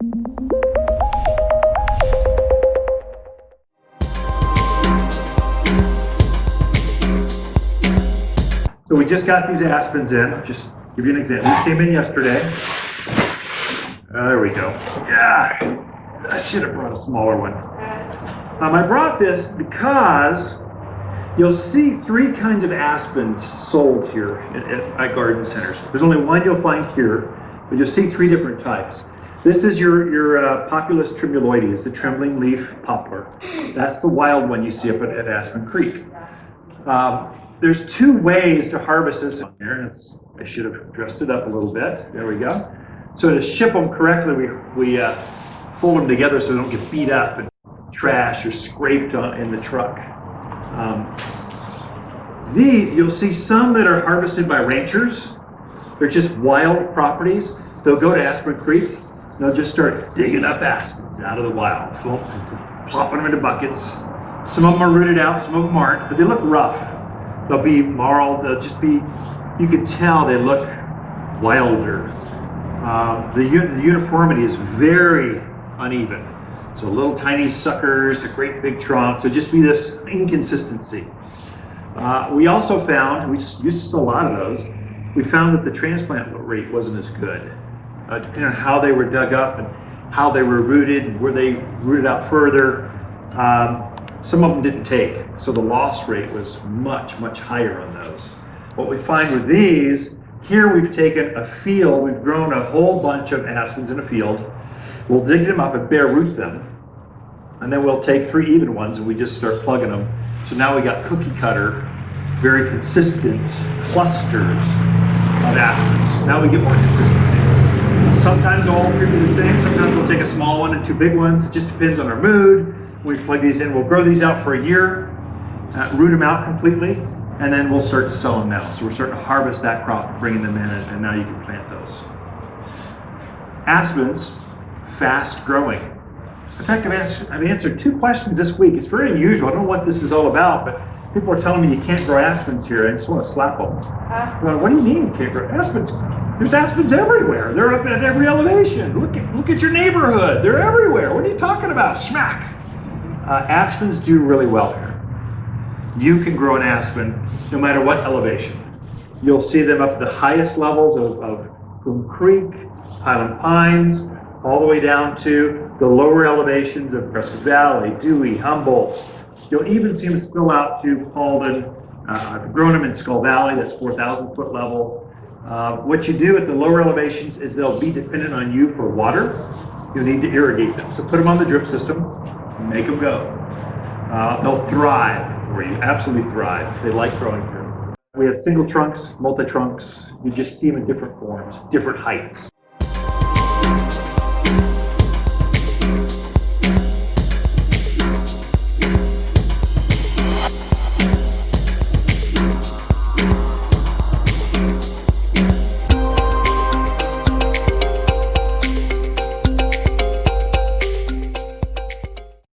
So we just got these aspens in. Just give you an example. These came in yesterday. There we go. Yeah, I should have brought a smaller one. I brought this because you'll see three kinds of aspens sold here at garden centers. There's only one you'll find here, but you'll see three different types. This is your Populus tremuloides, the trembling leaf poplar. That's the wild one you see up at Aspen Creek. There's two ways to harvest this. I should have dressed it up a little bit. There we go. So to ship them correctly, we fold them together so they don't get beat up and trash or scraped in the truck. You'll see some that are harvested by ranchers. They're just wild properties. They'll go to Aspen Creek. They'll just start digging up aspens out of the wild, plopping them into buckets. Some of them are rooted out, some of them aren't, but they look rough. They'll be marled, they'll just be, you can tell they look wilder. The uniformity is very uneven. So little tiny suckers, a great big trunk, so just be this inconsistency. We also found, we used to sell a lot of those, we found that the transplant rate wasn't as good. Depending on how they were dug up and how they were rooted, and were they rooted out further. Some of them didn't take, so the loss rate was much, much higher on those. What we find with these, here we've taken a field, we've grown a whole bunch of aspens in a field. We'll dig them up and bare root them, and then we'll take three even ones and we just start plugging them. So now we got cookie cutter, very consistent clusters of aspens. Now we get more consistency. Sometimes they'll all be the same, sometimes we'll take a small one and two big ones. It just depends on our mood. We plug these in, we'll grow these out for a year, root them out completely, and then we'll start to sell them now. So we're starting to harvest that crop, bringing them in, and now you can plant those. Aspens, fast growing. In fact, I've answered two questions this week. It's very unusual. I don't know what this is all about, but people are telling me you can't grow aspens here. I just want to slap them. What do you mean you can't grow aspens? There's aspens everywhere. They're up at every elevation. Look at your neighborhood. They're everywhere. What are you talking about? Smack. Aspens do really well here. You can grow an aspen no matter what elevation. You'll see them up at the highest levels of Coon Creek, Highland Pines, all the way down to the lower elevations of Prescott Valley, Dewey, Humboldt. You'll even see them spill out to Paulden. I've grown them in Skull Valley, that's 4,000 foot level. What you do at the lower elevations is they'll be dependent on you for water. You'll need to irrigate them. So put them on the drip system, make them go. They'll thrive for you, absolutely thrive. They like growing here. We have single trunks, multi-trunks. You just see them in different forms, different heights.